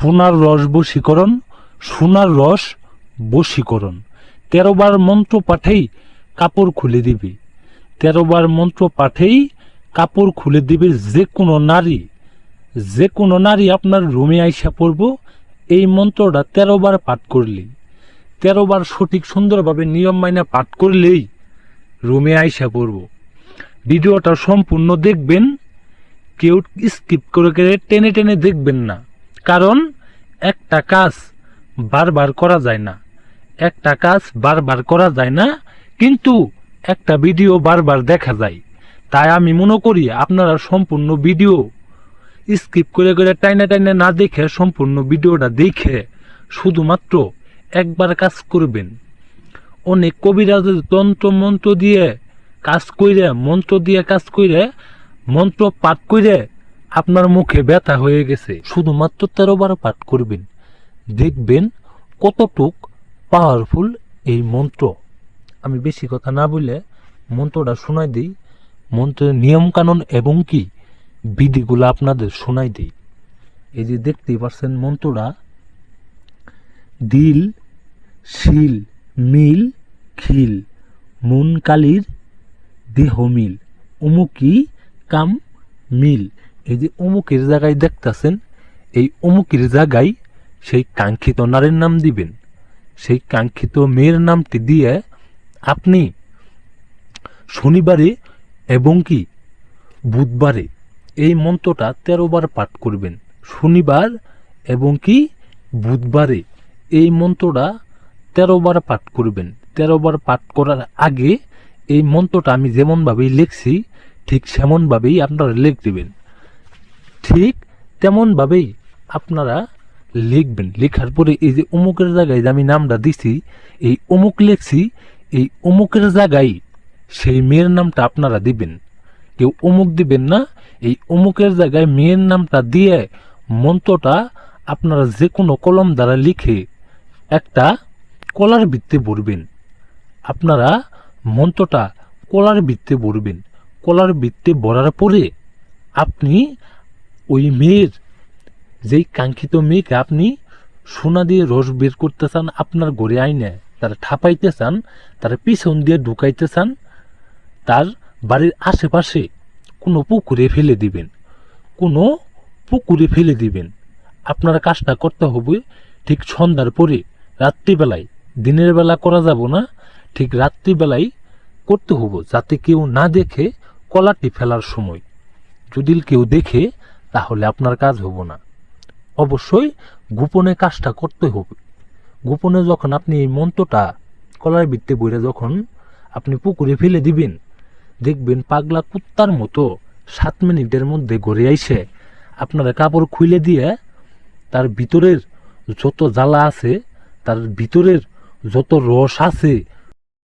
সোনার রস বশীকরণ, সোনার রস বশীকরণ। 13 বার মন্ত্র পাঠেই কাপড় খুলে দিবে। 13 বার মন্ত্র পাঠেই কাপড় খুলে দিবে। যে কোনো নারী আপনার রুমে আইসা পড়ব এই মন্ত্রটা 13 বার পাঠ করলেই, 13 বার সঠিক সুন্দরভাবে নিয়ম মাইনা পাঠ করলেই রুমে আইসা পড়ব। ভিডিওটা সম্পূর্ণ দেখবেন, কেউ স্কিপ করে টেনে টেনে দেখবেন না, কারণ একটা কাজ বারবার করা যায় না, একটা কাজ বারবার করা যায় না, কিন্তু একটা ভিডিও বারবার দেখা যায়। তাই আমি মনে করি আপনারা সম্পূর্ণ ভিডিও স্কিপ করে টাইনা টাইনা না দেখে সম্পূর্ণ ভিডিওটা দেখে শুধুমাত্র একবার কাজ করবেন। অনেক কবিরাজের তন্ত্র মন্ত্র দিয়ে কাজ কইরে, মন্ত্র দিয়ে কাজ কইরে, মন্ত্র পাঠ কইরে আপনার মুখে ব্যথা হয়ে গেছে। শুধুমাত্র 13 বার পাঠ করবেন, দেখবেন কতটুক পাওয়ারফুল এই মন্ত্র। আমি বেশি কথা না বলে মন্ত্রটা শোনাই দিই, মন্ত্রের নিয়ম কানুন এবং কি বিধিগুলো আপনাদের শোনাই দিই। এই যে দেখতেই পাচ্ছেন মন্ত্রটা, দিল শিল মিল খিল মন কালির দেহ মিল অমুকি কাম মিল। এই যে অমুকের জায়গায় দেখতেছেন, এই অমুকের জায়গায় সেই কাঙ্ক্ষিত নারীর নাম দিবেন। সেই কাঙ্ক্ষিত মেয়ের নামটি দিয়ে আপনি শনিবারে এবং কি বুধবারে এই মন্ত্রটা 13 বার পাঠ করবেন। শনিবার এবং কি বুধবারে এই মন্ত্রটা 13 বার পাঠ করবেন। 13 বার পাঠ করার আগে এই মন্ত্রটা আমি যেমনভাবেই লিখছি ঠিক সেমনভাবেই আপনারা লিখ দেবেন, ঠিক তেমনভাবেই আপনারা লিখবেন। লেখার পরে এই যে অমুকের জায়গায় যে আমি নামটা দিছি, এই অমুক লিখছি, এই অমুকের জায়গায় সেই মেয়ের নামটা আপনারা দিবেন। কেউ অমুক দিবেন না, এই অমুকের জায়গায় মেয়ের নামটা দিয়ে মন্ত্রটা আপনারা যে কোনো কলম দ্বারা লিখে একটা কলার ভিত্তে ভরবেন। আপনারা মন্ত্রটা কলার ভিত্তে ভরবেন। কলার ভিত্তে ভরার পরে আপনি ওই মেয়ের, যেই কাঙ্ক্ষিত মেয়েকে আপনি সোনা দিয়ে রস বের করতে চান, আপনার ঘরে আইনে তারা ঠাপাইতে চান, তারা পিছন দিয়ে ঢুকাইতে চান, তার বাড়ির আশেপাশে কোনো পুকুরে ফেলে দিবেন, কোনো পুকুরে ফেলে দিবেন। আপনার কাজটা করতে হবে ঠিক সন্ধ্যার পরে, রাত্রিবেলায়। দিনের বেলা করা যাব না, ঠিক রাত্রিবেলায় করতে হবে, যাতে কেউ না দেখে কলাটি ফেলার সময়। যদি কেউ দেখে তাহলে আপনার কাজ হবে না। অবশ্যই গোপনে কাজটা করতে হবে। গোপনে যখন আপনি এই মন্ত্রটা কলার ভিত্তে বইরে যখন আপনি পুকুরে ফেলে দিবেন, দেখবেন পাগলা কুত্তার মতো 7 মিনিটের মধ্যে ঘরে আইসে আপনারা কাপড় খুলে দিয়ে তার ভিতরের যত জ্বালা আছে, তার ভিতরের যত রস আছে,